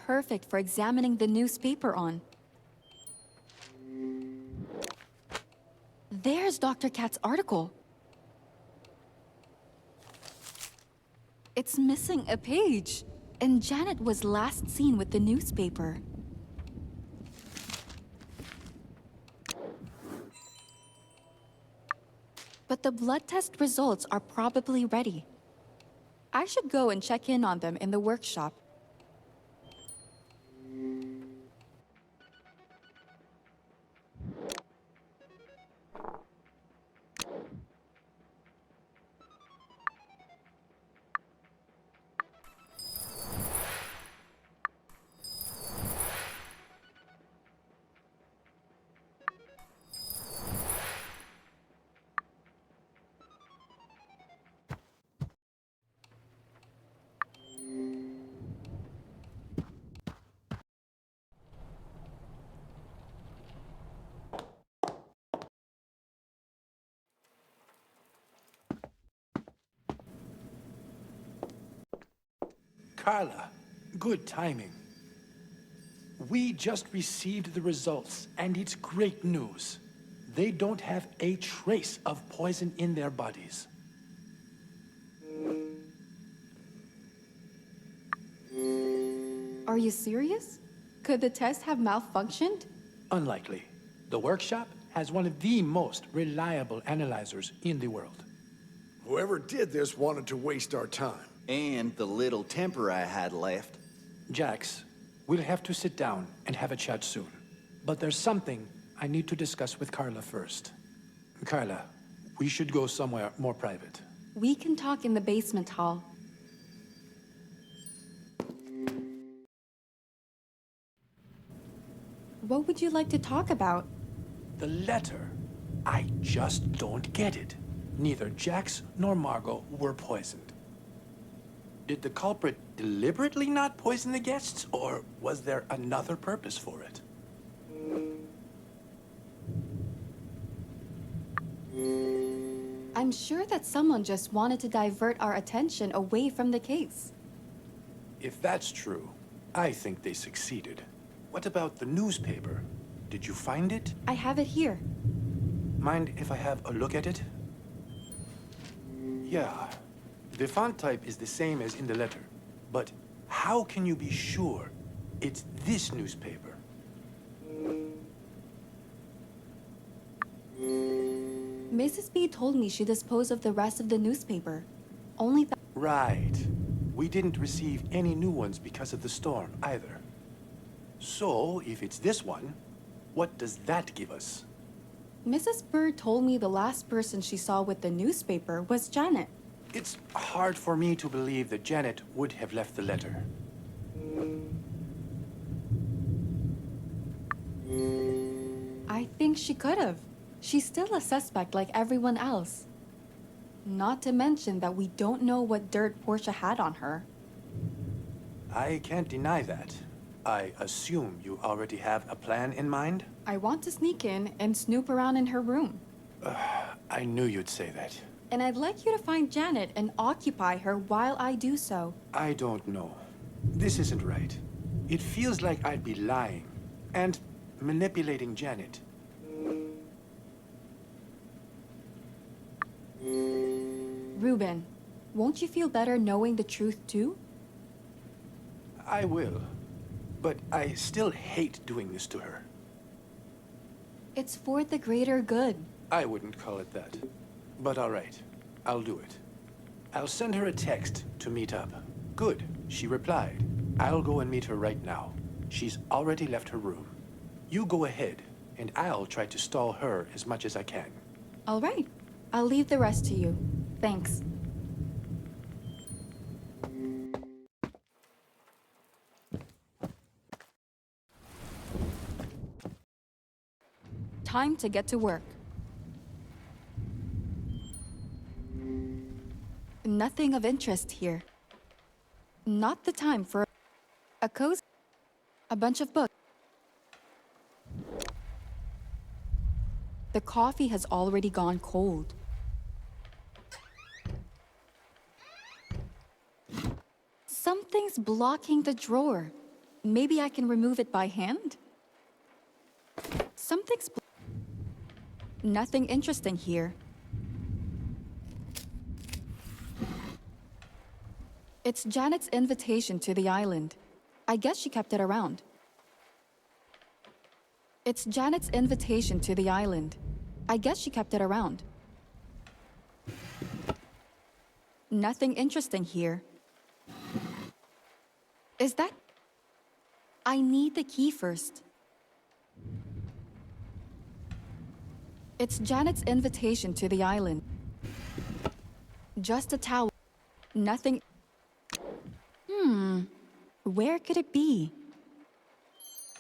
perfect for examining the newspaper on. There's Dr. Kat's article. It's missing a page, and Janet was last seen with the newspaper. But the blood test results are probably ready. I should go and check in on them in the workshop. Carla, good timing. We just received the results, and it's great news. They don't have a trace of poison in their bodies. Are you serious? Could the test have malfunctioned? Unlikely. The workshop has one of the most reliable analyzers in the world. Whoever did this wanted to waste our time. And the little temper I had left. Jax, we'll have to sit down and have a chat soon. But there's something I need to discuss with Carla first. Carla, we should go somewhere more private. We can talk in the basement hall. What would you like to talk about? The letter. I just don't get it. Neither Jax nor Margot were poisoned. Did the culprit deliberately not poison the guests, or was there another purpose for it? I'm sure that someone just wanted to divert our attention away from the case. If that's true, I think they succeeded. What about the newspaper? Did you find it? I have it here. Mind if I have a look at it? Yeah. The font type is the same as in the letter. But how can you be sure it's this newspaper? Mrs. B told me she disposed of the rest of the newspaper. Only that. Right. We didn't receive any new ones because of the storm, either. So, if it's this one, what does that give us? Mrs. Bird told me the last person she saw with the newspaper was Janet. It's hard for me to believe that Janet would have left the letter. I think she could have. She's still a suspect like everyone else. Not to mention that we don't know what dirt Portia had on her. I can't deny that. I assume you already have a plan in mind? I want to sneak in and snoop around in her room. I knew you'd say that. And I'd like you to find Janet and occupy her while I do so. I don't know. This isn't right. It feels like I'd be lying and manipulating Janet. Ruben, won't you feel better knowing the truth too? I will. But I still hate doing this to her. It's for the greater good. I wouldn't call it that. But all right, I'll do it. I'll send her a text to meet up. Good, she replied. I'll go and meet her right now. She's already left her room. You go ahead, and I'll try to stall her as much as I can. All right, I'll leave the rest to you. Thanks. Time to get to work. Nothing of interest here. Not the time for a cozy, a bunch of books. The coffee has already gone cold. Something's blocking the drawer. Maybe I can remove it by hand? Something's... Nothing interesting here. It's Janet's invitation to the island. I guess she kept it around. It's Janet's invitation to the island. I guess she kept it around. Nothing interesting here. Is that... I need the key first. It's Janet's invitation to the island. Just a towel. Nothing... Where could it be?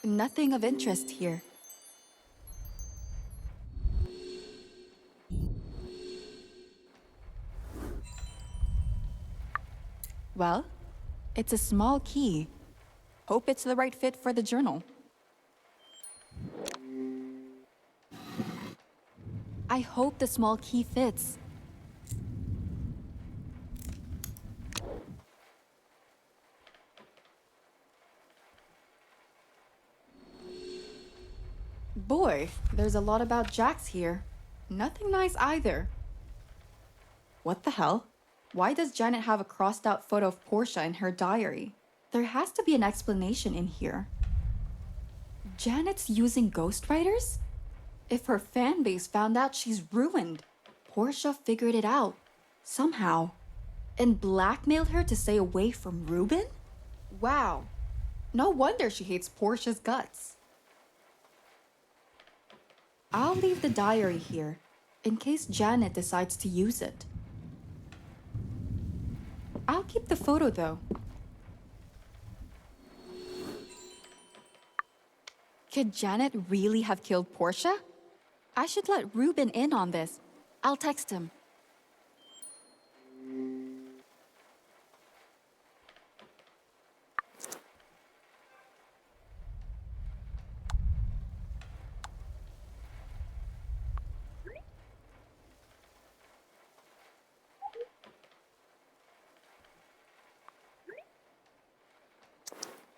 Nothing of interest here. Well, it's a small key. Hope it's the right fit for the journal. I hope the small key fits. Boy, there's a lot about Jax here. Nothing nice either. What the hell? Why does Janet have a crossed out photo of Portia in her diary? There has to be an explanation in here. Janet's using ghostwriters? If her fan base found out, she's ruined. Portia figured it out. Somehow. And blackmailed her to stay away from Ruben? Wow. No wonder she hates Portia's guts. I'll leave the diary here, in case Janet decides to use it. I'll keep the photo, though. Could Janet really have killed Portia? I should let Ruben in on this. I'll text him.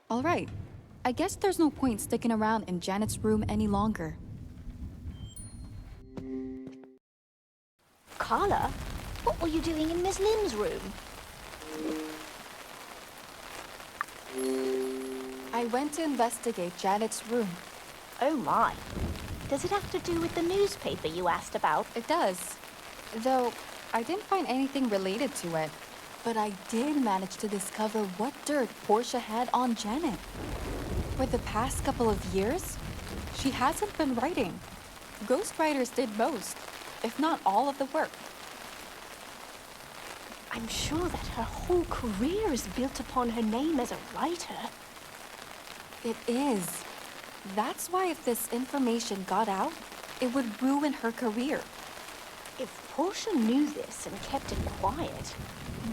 All right. I guess there's no point sticking around in Janet's room any longer. Carla, what were you doing in Miss Lim's room? I went to investigate Janet's room. Oh my. Does it have to do with the newspaper you asked about? It does. Though, I didn't find anything related to it. But I did manage to discover what dirt Portia had on Janet. For the past couple of years, she hasn't been writing. Ghostwriters did most, if not all of the work. I'm sure that her whole career is built upon her name as a writer. It is. That's why if this information got out, it would ruin her career. If Portia knew this and kept it quiet,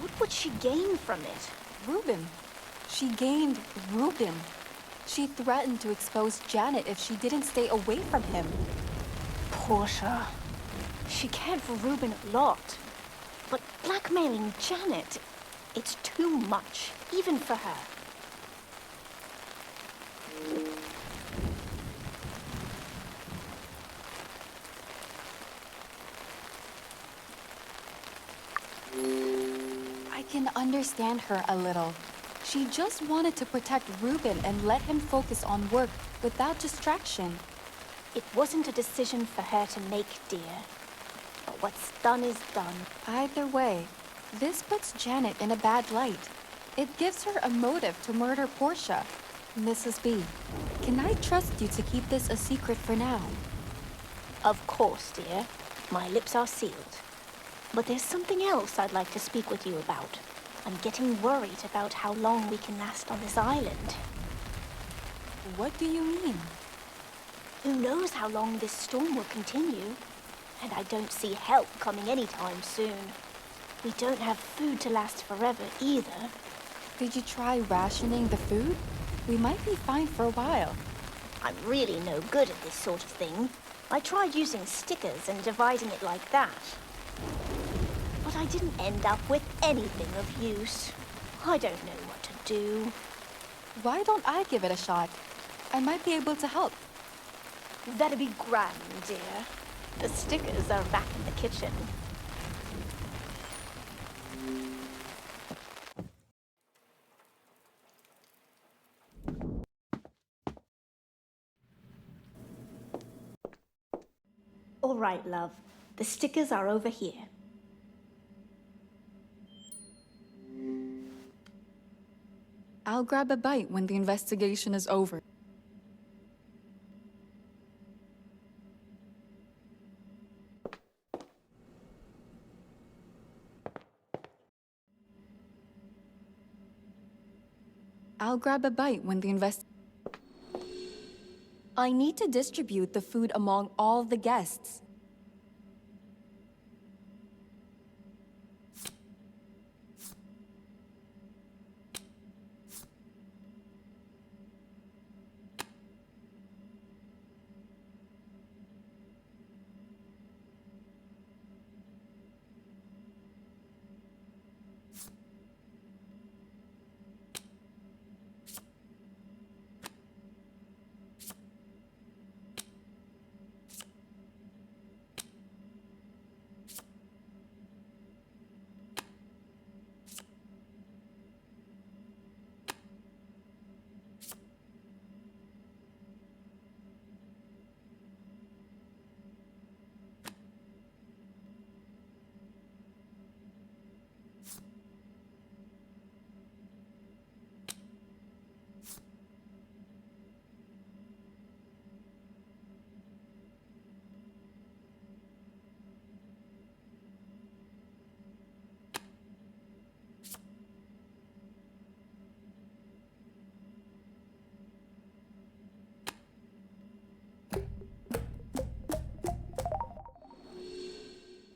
what would she gain from it? Ruben. She gained Ruben. She threatened to expose Janet if she didn't stay away from him. Portia. She cared for Ruben a lot. But blackmailing Janet, it's too much, even for her. I can understand her a little. She just wanted to protect Ruben and let him focus on work without distraction. It wasn't a decision for her to make, dear. But what's done is done. Either way, this puts Janet in a bad light. It gives her a motive to murder Portia. Mrs. B, can I trust you to keep this a secret for now? Of course, dear. My lips are sealed. But there's something else I'd like to speak with you about. I'm getting worried about how long we can last on this island. What do you mean? Who knows how long this storm will continue? And I don't see help coming anytime soon. We don't have food to last forever either. Did you try rationing the food? We might be fine for a while. I'm really no good at this sort of thing. I tried using stickers and dividing it like that. But I didn't end up with anything of use. I don't know what to do. Why don't I give it a shot? I might be able to help. That'd be grand, dear. The stickers are back in the kitchen. All right, love. The stickers are over here. I'll grab a bite when the investigation is over. I'll grab a bite when the I need to distribute the food among all the guests.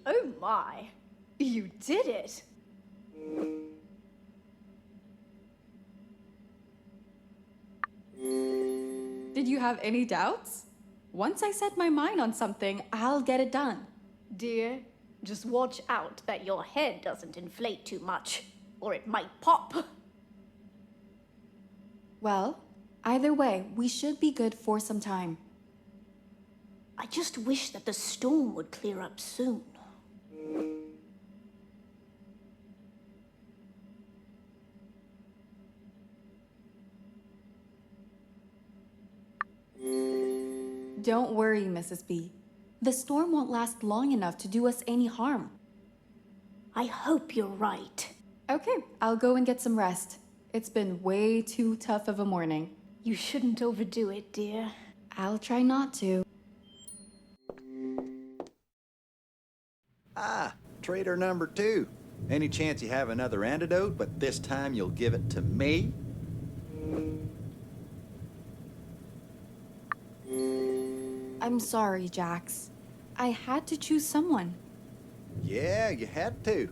Oh my, you did it! Did you have any doubts? Once I set my mind on something, I'll get it done. Dear, just watch out that your head doesn't inflate too much, or it might pop. Well, either way, we should be good for some time. I just wish that the storm would clear up soon. Don't worry, Mrs. B. The storm won't last long enough to do us any harm. I hope you're right. Okay, I'll go and get some rest. It's been way too tough of a morning. You shouldn't overdo it, dear. I'll try not to. Ah, traitor number 2. Any chance you have another antidote, but this time you'll give it to me? I'm sorry, Jax. I had to choose someone. Yeah, you had to.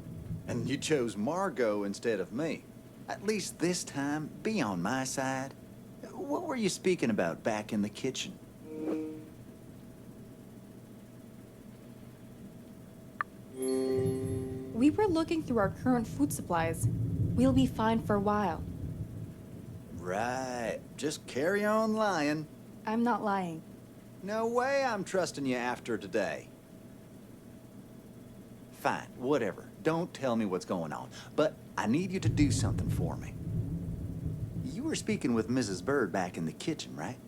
And you chose Margot instead of me. At least this time, be on my side. What were you speaking about back in the kitchen? We were looking through our current food supplies. We'll be fine for a while. Right. Just carry on lying. I'm not lying. No way I'm trusting you after today. Fine, whatever. Don't tell me what's going on. But I need you to do something for me. You were speaking with Mrs. Bird back in the kitchen, right?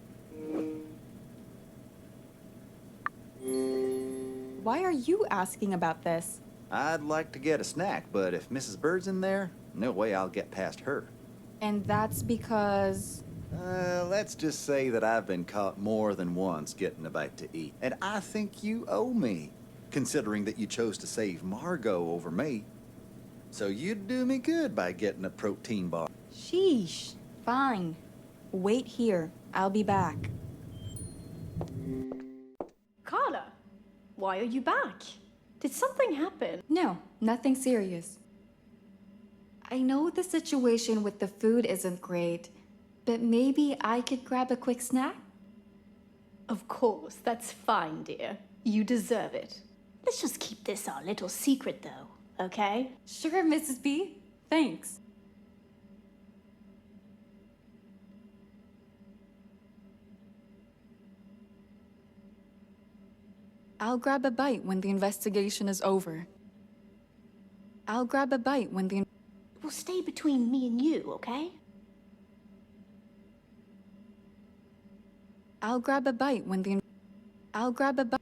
Why are you asking about this? I'd like to get a snack, but if Mrs. Bird's in there, no way I'll get past her. And that's because... Let's just say that I've been caught more than once getting a bite to eat. And I think you owe me, considering that you chose to save Margot over me. So you'd do me good by getting a protein bar. Sheesh. Fine. Wait here. I'll be back. Carla, why are you back? Did something happen? No, nothing serious. I know the situation with the food isn't great, but maybe I could grab a quick snack? Of course, that's fine, dear. You deserve it. Let's just keep this our little secret, though, okay? Sure, Mrs. B. Thanks. I'll grab a bite when the investigation is over. I'll grab a bite when the... Well, stay between me and you, okay? I'll grab a bite when the... I'll grab a bite.